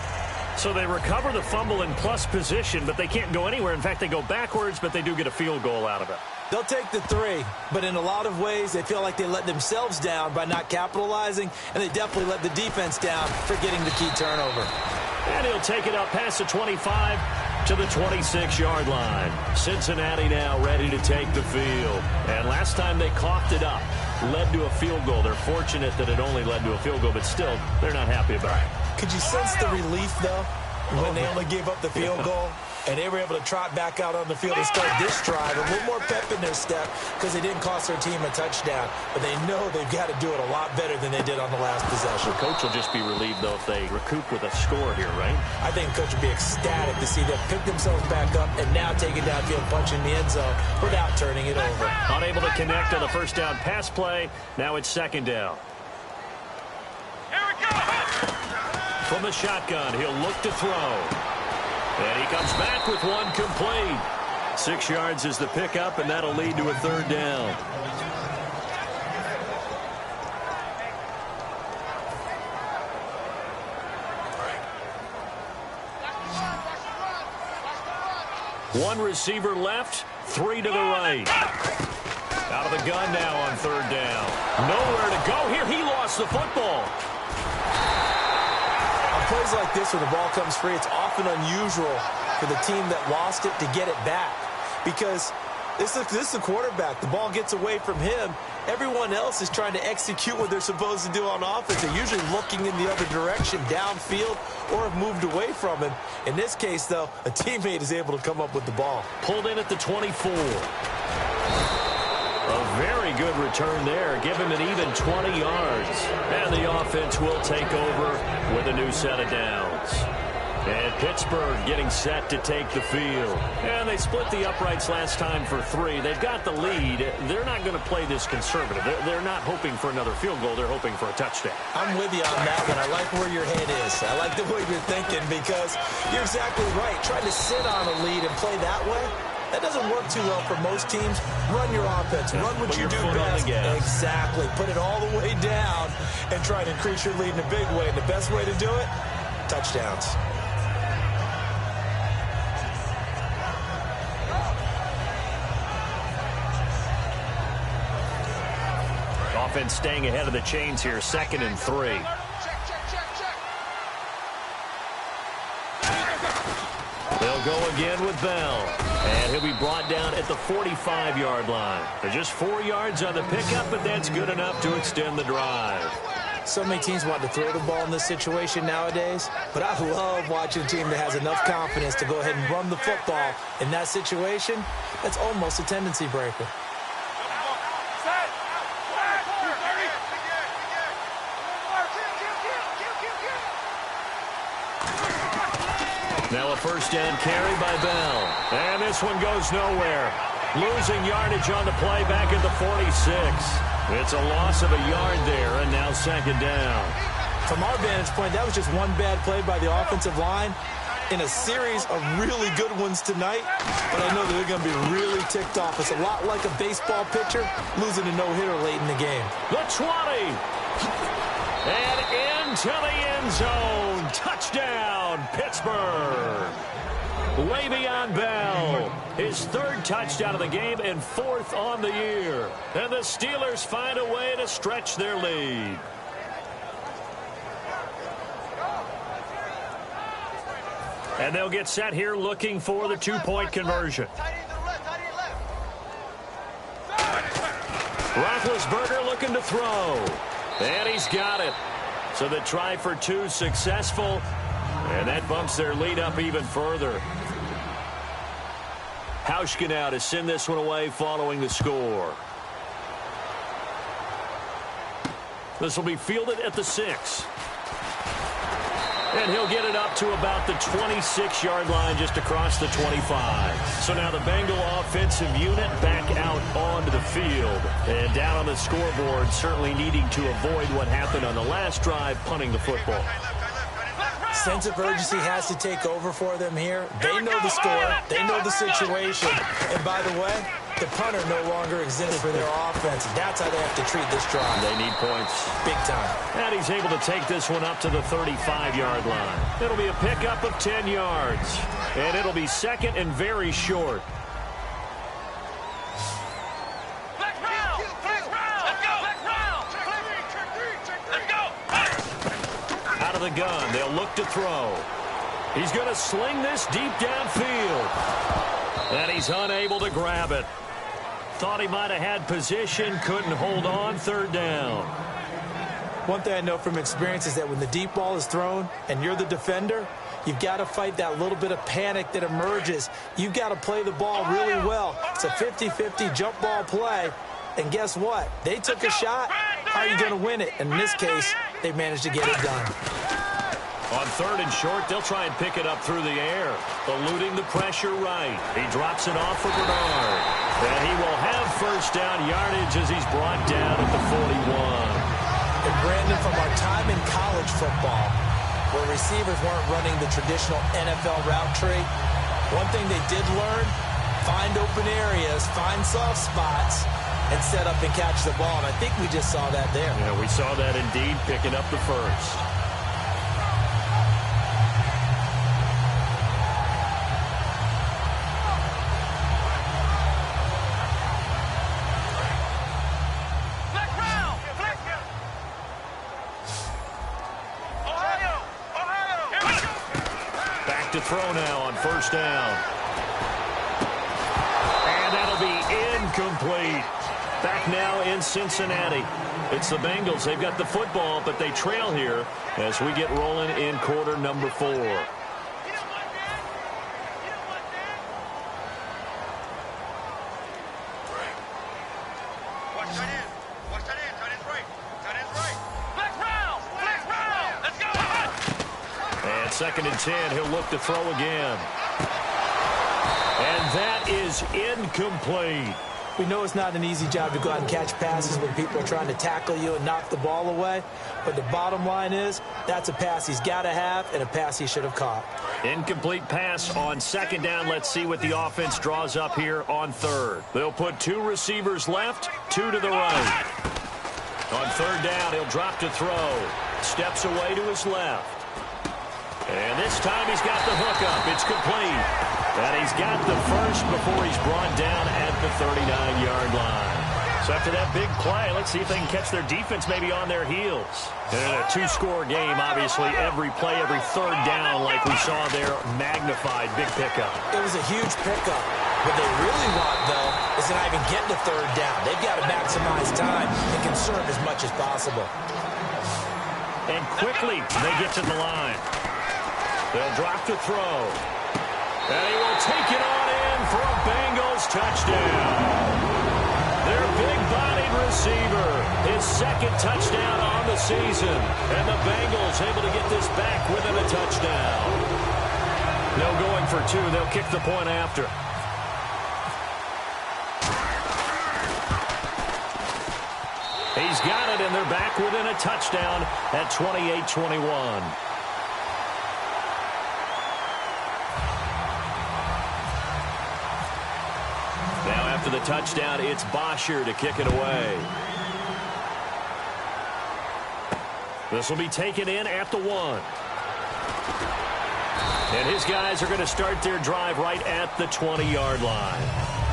So they recover the fumble in plus position, but they can't go anywhere. In fact, they go backwards, but they do get a field goal out of it. They'll take the 3, but in a lot of ways, they feel like they let themselves down by not capitalizing, and they definitely let the defense down for getting the key turnover. And he'll take it up past the 25 to the 26-yard line. Cincinnati now ready to take the field. And last time they coughed it up, led to a field goal. They're fortunate that it only led to a field goal, but still, they're not happy about it. Could you sense the relief, though, when they only gave up the field goal? And they were able to trot back out on the field and start this drive. A little more pep in their step because they didn't cost their team a touchdown. But they know they've got to do it a lot better than they did on the last possession. The coach will just be relieved, though, if they recoup with a score here, right? I think the coach would be ecstatic to see them pick themselves back up and now take it downfield, punch in the end zone without turning it over. Unable to connect on the first down pass play. Now it's second down. Here we go. From the shotgun, he'll look to throw. And he comes back with one complete. 6 yards is the pickup, and that'll lead to a third down. One receiver left, 3 to the right. Out of the gun now on third down. Nowhere to go here. He lost the football. Plays like this, when the ball comes free, it's often unusual for the team that lost it to get it back. Because this is the quarterback. The ball gets away from him. Everyone else is trying to execute what they're supposed to do on offense. They're usually looking in the other direction, downfield, or have moved away from him. In this case, though, a teammate is able to come up with the ball. Pulled in at the 24. A very good return there. Give him an even 20 yards. And the offense will take over with a new set of downs. And Pittsburgh getting set to take the field. And they split the uprights last time for 3. They've got the lead. They're not going to play this conservative. They're not hoping for another field goal. They're hoping for a touchdown. I'm with you on that one. I like where your head is. I like the way you're thinking because you're exactly right. Trying to sit on a lead and play that way, that doesn't work too well for most teams. Run your offense. Run what you do best. Exactly. Put it all the way down and try to increase your lead in a big way. And the best way to do it, touchdowns. Offense staying ahead of the chains here. 2nd and 3. They'll go again with Bell. And he'll be brought down at the 45-yard line. They're just 4 yards on the pickup, but that's good enough to extend the drive. So many teams want to throw the ball in this situation nowadays, but I love watching a team that has enough confidence to go ahead and run the football. In that situation, that's almost a tendency breaker. Now a first down carry by Bell. And this one goes nowhere. Losing yardage on the play back at the 46. It's a loss of a yard there, and now second down. From our vantage point, that was just one bad play by the offensive line in a series of really good ones tonight. But I know that they're going to be really ticked off. It's a lot like a baseball pitcher losing a no-hitter late in the game. The 20. And into the end zone. Touchdown, Pittsburgh. Le'Veon Bell, his 3rd touchdown of the game and 4th on the year. And the Steelers find a way to stretch their lead. And they'll get set here looking for the 2-point conversion. Roethlisberger looking to throw. And he's got it. So the try for 2 successful. And that bumps their lead up even further. Hauschka now to send this one away following the score. This will be fielded at the 6. And he'll get it up to about the 26-yard line just across the 25. So now the Bengal offensive unit back out onto the field. And down on the scoreboard, certainly needing to avoid what happened on the last drive, punting the football. Sense of urgency has to take over for them here. They know the score. They know the situation. And by the way, the punter no longer exists for their offense. That's how they have to treat this drive. They need points. Big time. And he's able to take this one up to the 35-yard line. It'll be a pickup of 10 yards. And it'll be 2nd and very short. Out of the gun, they'll look to throw. He's going to sling this deep downfield. And he's unable to grab it. Thought he might have had position, couldn't hold on, 3rd down. One thing I know from experience is that when the deep ball is thrown and you're the defender, you've got to fight that little bit of panic that emerges. You've got to play the ball really well. It's a 50-50 jump ball play. And guess what? They took a shot. How are you going to win it? And in this case, they managed to get it done. On 3rd and short, they'll try and pick it up through the air. Eluding the pressure right. He drops it off for Bernard. And he will have first down yardage as he's brought down at the 41. And Brandon, from our time in college football, where receivers weren't running the traditional NFL route tree, one thing they did learn, find open areas, find soft spots, and set up and catch the ball. And I think we just saw that there. Yeah, we saw that indeed, picking up the first. To throw now on first down. And that'll be incomplete. Back now in Cincinnati. It's the Bengals. They've got the football, but they trail here as we get rolling in quarter number 4. Second and 10, he'll look to throw again. And that is incomplete. We know it's not an easy job to go out and catch passes when people are trying to tackle you and knock the ball away. But the bottom line is, that's a pass he's got to have and a pass he should have caught. Incomplete pass on second down. Let's see what the offense draws up here on 3rd. They'll put 2 receivers left, 2 to the right. On 3rd down, he'll drop to throw. Steps away to his left. And this time he's got the hook up. It's complete. And he's got the first before he's brought down at the 39-yard line. So after that big play, let's see if they can catch their defense maybe on their heels. And in a 2-score game, obviously, every play, every 3rd down, like we saw there, magnified. Big pickup. It was a huge pickup. What they really want, though, is to not even get the 3rd down. They've got to maximize time and conserve as much as possible. And quickly, they get to the line. They'll drop to throw. And he will take it on in for a Bengals touchdown. Their big-bodied receiver, his 2nd touchdown on the season. And the Bengals able to get this back within a touchdown. No going for 2. They'll kick the point after. He's got it, and they're back within a touchdown at 28-21. After the touchdown, it's Bosher to kick it away. This will be taken in at the 1. And his guys are going to start their drive right at the 20-yard line.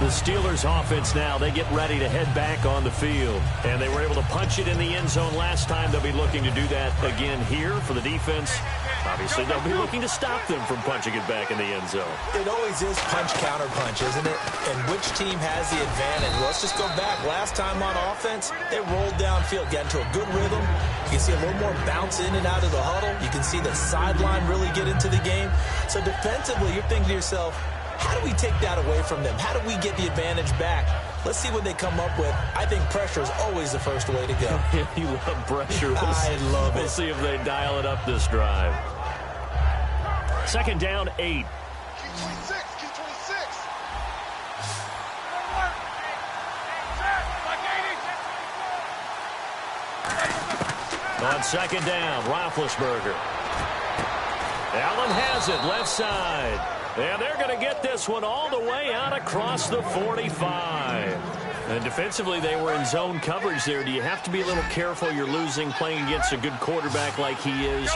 The Steelers offense now, they get ready to head back on the field. And they were able to punch it in the end zone last time. They'll be looking to do that again here for the defense. Obviously, they'll be looking to stop them from punching it back in the end zone. It always is punch-counter-punch, isn't it? And which team has the advantage? Well, let's just go back. Last time on offense, they rolled downfield, got into a good rhythm. You can see a little more bounce in and out of the huddle. You can see the sideline really get into the game. So defensively, you're thinking to yourself, how do we take that away from them? How do we get the advantage back? Let's see what they come up with. I think pressure is always the first way to go. You love pressure. I love it. We'll see if they dial it up this drive. 2nd down, 8. On 2nd down, Roethlisberger. Allen has it, left side. And they're going to get this one all the way out across the 45. And defensively, they were in zone coverage there. Do you have to be a little careful? You're losing, playing against a good quarterback like he is,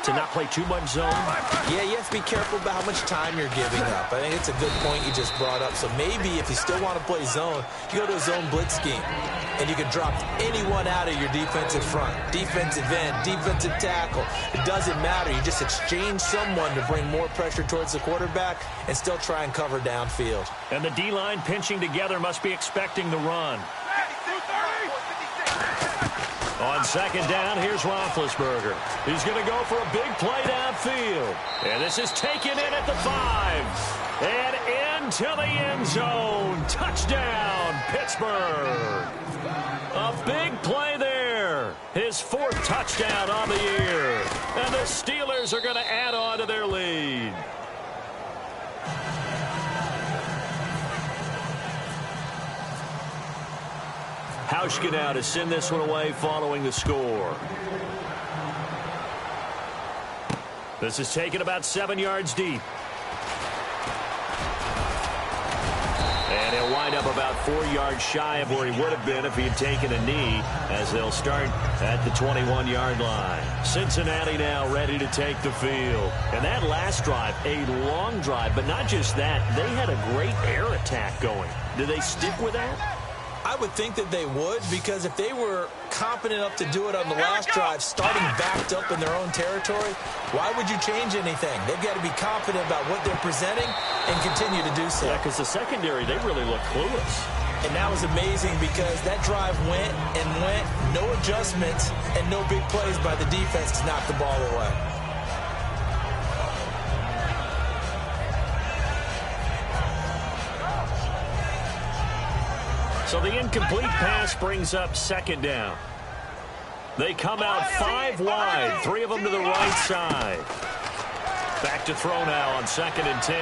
to not play too much zone? Yeah, you have to be careful about how much time you're giving up. I think it's a good point you just brought up. So maybe if you still want to play zone, you go to a zone blitz scheme. And you can drop anyone out of your defensive front. Defensive end, defensive tackle. It doesn't matter. You just exchange someone to bring more pressure towards the quarterback and still try and cover downfield. And the D-line pinching together must be expecting the run. On second down, here's Roethlisberger. He's going to go for a big play downfield. And this is taken in at the 5. And into the end zone. Touchdown, Pittsburgh. A big play there. His 4th touchdown on the year. And the Steelers are going to add on to their lead. Hauschka now to send this one away following the score. This is taken about 7 yards deep. And he'll wind up about 4 yards shy of where he would have been if he had taken a knee, as they'll start at the 21-yard line. Cincinnati now ready to take the field. And that last drive, a long drive, but not just that, they had a great air attack going. Do they stick with that? I would think that they would, because if they were competent enough to do it on the last drive, starting backed up in their own territory, why would you change anything? They've got to be confident about what they're presenting and continue to do so. Yeah, because the secondary, they really look clueless. And that was amazing because that drive went and went, no adjustments, and no big plays by the defense to knock the ball away. So the incomplete pass brings up second down. They come out 5 wide, 3 of them to the right side. Back to throw now on 2nd and 10.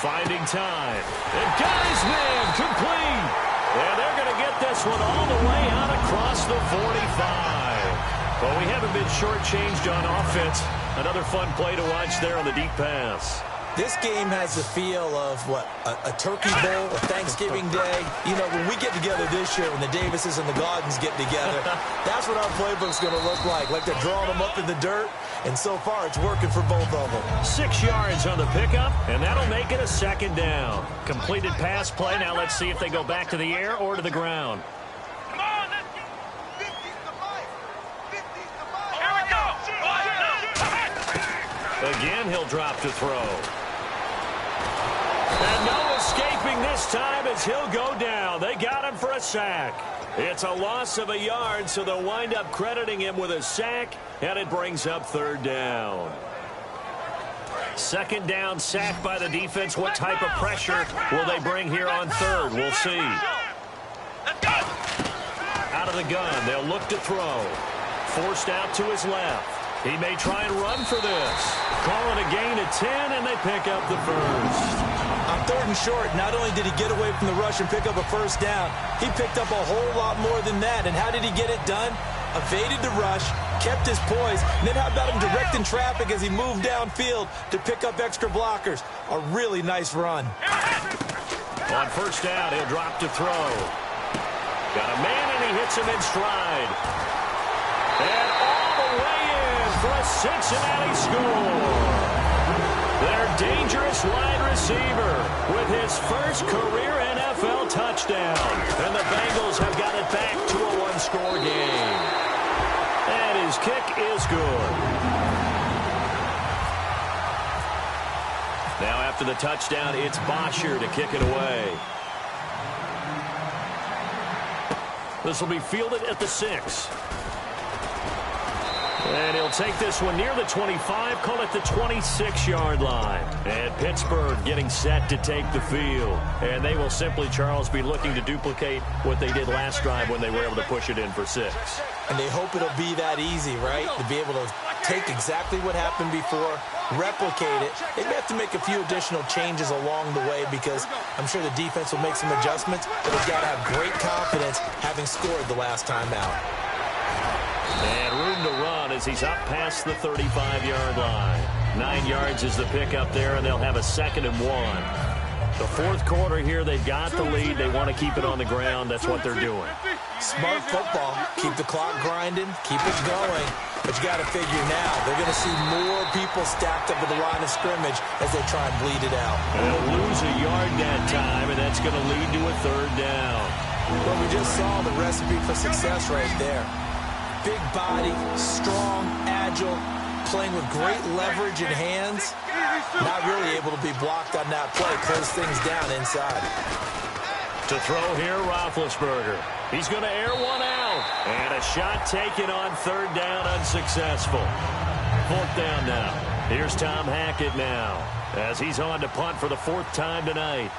Finding time. And got his man complete. And they're going to get this one all the way out across the 45. But we haven't been shortchanged on offense. Another fun play to watch there on the deep pass. This game has the feel of, what, a Turkey Bowl, a Thanksgiving Day. You know, when we get together this year, when the Davises and the Gaudens get together, that's what our playbook's going to look like they're drawing them up in the dirt. And so far, it's working for both of them. 6 yards on the pickup, and that'll make it a second down. Completed pass play. Now let's see if they go back to the air or to the ground. Come on, let's get 50's the fight. 50's the fight. Here we go. Again, he'll drop to throw. And no escaping this time as he'll go down. They got him for a sack. It's a loss of a yard, so they'll wind up crediting him with a sack, and it brings up 3rd down. 2nd down, sack by the defense. What type of pressure will they bring here on 3rd? We'll see. Out of the gun, they'll look to throw. Forced out to his left. He may try and run for this. Calling a gain of 10, and they pick up the 1st. On 3rd and short, not only did he get away from the rush and pick up a 1st down, he picked up a whole lot more than that. And how did he get it done? Evaded the rush, kept his poise, and then how about him directing traffic as he moved downfield to pick up extra blockers? A really nice run. On 1st down, he'll drop to throw. Got a man, and he hits him in stride. And all the way in for a Cincinnati score. Their dangerous wide receiver with his first career NFL touchdown. And the Bengals have got it back to a 1-score game. And his kick is good. Now after the touchdown, it's Bosher to kick it away. This will be fielded at the 6. And he'll take this one near the 25, call it the 26-yard line. And Pittsburgh getting set to take the field. And they will simply, Charles, be looking to duplicate what they did last drive when they were able to push it in for 6. And they hope it'll be that easy, right? To be able to take exactly what happened before, replicate it. They may have to make a few additional changes along the way because I'm sure the defense will make some adjustments, but they've got to have great confidence having scored the last time out. And room to run as he's up past the 35-yard line. 9 yards is the pickup there, and they'll have a 2nd and 1. The 4th quarter here, they've got the lead. They want to keep it on the ground. That's what they're doing. Smart football. Keep the clock grinding. Keep it going. But you got to figure now, they're going to see more people stacked up at the line of scrimmage as they try and bleed it out. And they'll lose a yard that time, and that's going to lead to a 3rd down. Well, we just saw the recipe for success right there. Big body, strong, agile, playing with great leverage in hands. Not really able to be blocked on that play. Close things down inside. To throw here, Roethlisberger. He's going to air one out. And a shot taken on third down, unsuccessful. Fourth down now. Here's Tom Hackett now as he's on to punt for the fourth time tonight.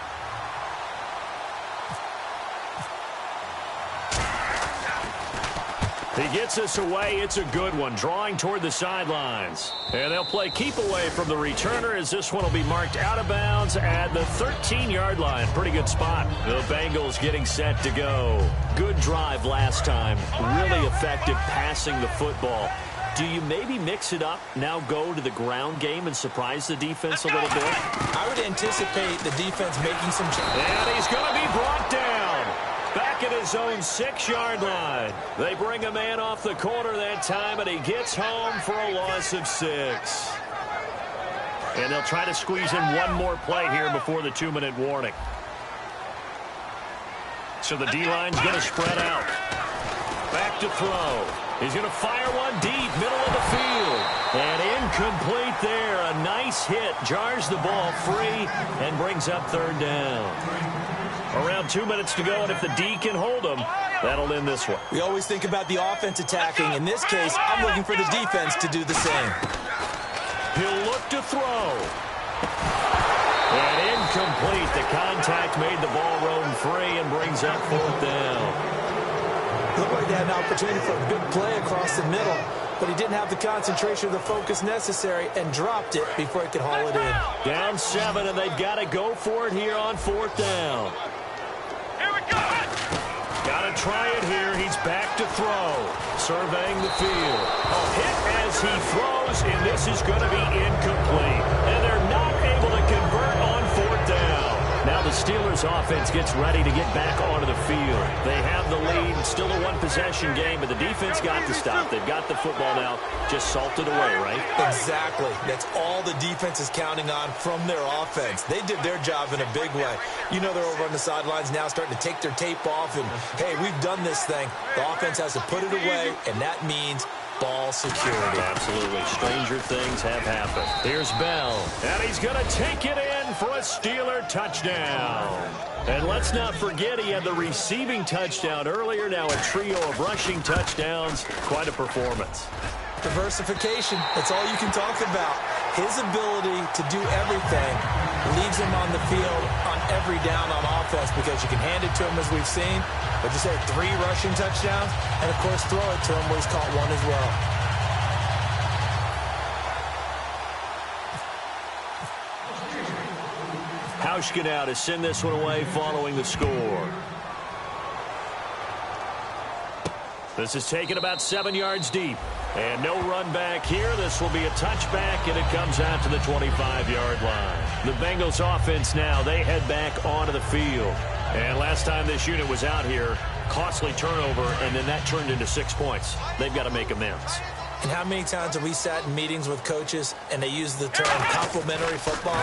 He gets us away. It's a good one, drawing toward the sidelines. And they'll play keep away from the returner as this one will be marked out of bounds at the 13-yard line. Pretty good spot. The Bengals getting set to go. Good drive last time. Really effective passing the football. Do you maybe mix it up, now go to the ground game and surprise the defense a little bit? I would anticipate the defense making some changes. And he's going to be brought down. Back at his own 6-yard line. They bring a man off the corner that time, and he gets home for a loss of 6. And they'll try to squeeze in one more play here before the 2-minute warning. So the D-line's going to spread out. Back to throw. He's going to fire one deep, middle of the field. And incomplete there. A nice hit. Jars the ball free and brings up third down. Around 2 minutes to go, and if the D can hold them, that'll end this one. We always think about the offense attacking. In this case, I'm looking for the defense to do the same. He'll look to throw. And incomplete. The contact made the ball roam free and brings up fourth down. Looked like they had an opportunity for a big play across the middle, but he didn't have the concentration or the focus necessary and dropped it before he could haul it in. Down 7, and they've got to go for it here on fourth down. Here we go. Got to try it here. He's back to throw. Surveying the field. A hit as he throws, and this is going to be incomplete. And they're not able to convert on fourth down. Now the Steelers offense gets ready to get back onto the field. They have the lead, still a one-possession game, but the defense got to stop. They've got the football now, just salted away, right? Exactly. That's all the defense is counting on from their offense. They did their job in a big way. You know they're over on the sidelines now starting to take their tape off, and, hey, we've done this thing. The offense has to put it away, and that means ball security. Absolutely. Stranger things have happened. Here's Bell, and he's going to take it in for a Steeler touchdown. And let's not forget he had the receiving touchdown earlier. Now a trio of rushing touchdowns. Quite a performance. Diversification. That's all you can talk about. His ability to do everything leaves him on the field on every down on offense because you can hand it to him as we've seen. But you said 3 rushing touchdowns, and of course throw it to him where he's caught one as well. Hauschka now to send this one away following the score. This is taken about 7 yards deep. And no run back here. This will be a touchback, and it comes out to the 25-yard line. The Bengals offense now, they head back onto the field. And last time this unit was out here, costly turnover, and then that turned into 6 points. They've got to make amends. And how many times have we sat in meetings with coaches and they use the term complementary football?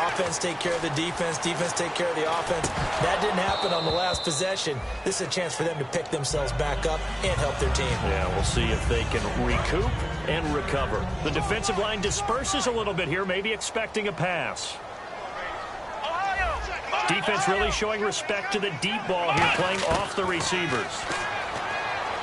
Offense take care of the defense, defense take care of the offense. That didn't happen on the last possession. This is a chance for them to pick themselves back up and help their team. Yeah, we'll see if they can recoup and recover. The defensive line disperses a little bit here, maybe expecting a pass. Defense really showing respect to the deep ball here, playing off the receivers.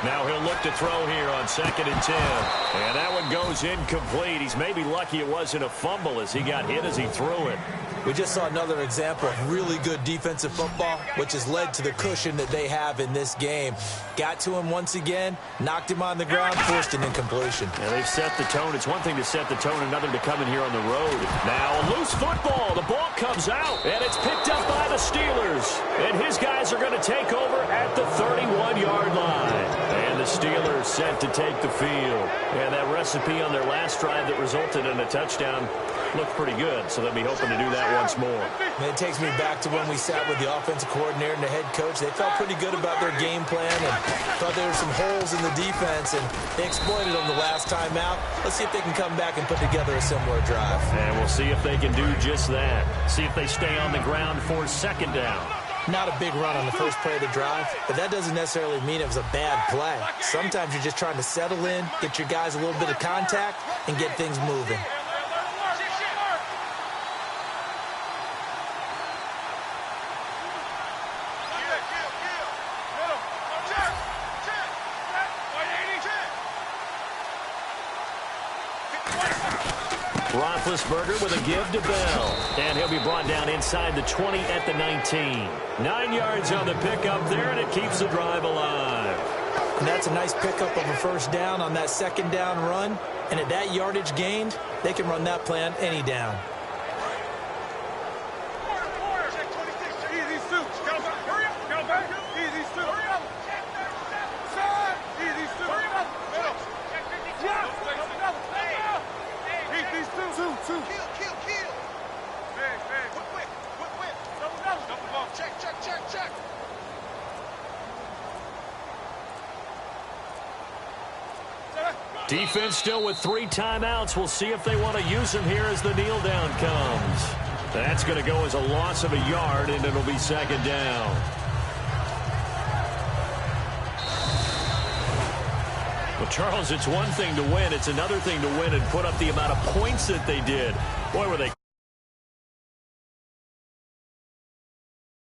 Now he'll look to throw here on 2nd and 10. And that one goes incomplete. He's maybe lucky it wasn't a fumble as he got hit as he threw it. We just saw another example of really good defensive football, which has led to the cushion that they have in this game. Got to him once again, knocked him on the ground, forced an incompletion. Yeah, they've set the tone. It's one thing to set the tone, another to come in here on the road. Now a loose football. The ball comes out, and it's picked up by the Steelers. And his guys are going to take over at the 31-yard line. And the Steelers set to take the field. And that recipe on their last drive that resulted in a touchdown looked pretty good, so they'll be hoping to do that once more. And it takes me back to when we sat with the offensive coordinator and the head coach. They felt pretty good about their game plan and thought there were some holes in the defense, and they exploited them the last time out. Let's see if they can come back and put together a similar drive. And we'll see if they can do just that. See if they stay on the ground for 2nd down. Not a big run on the first play of the drive, but that doesn't necessarily mean it was a bad play. Sometimes you're just trying to settle in, get your guys a little bit of contact, and get things moving. Roethlisberger with a give to Bell. And he'll be brought down inside the 20 at the 19. 9 yards on the pickup there, and it keeps the drive alive. And that's a nice pickup of a first down on that second down run. And at that yardage gained, they can run that play on any down. Defense still with 3 timeouts. We'll see if they want to use them here as the kneel down comes. That's going to go as a loss of a yard, and it'll be second down. Well, Charles, it's one thing to win. It's another thing to win and put up the amount of points that they did. Boy, were they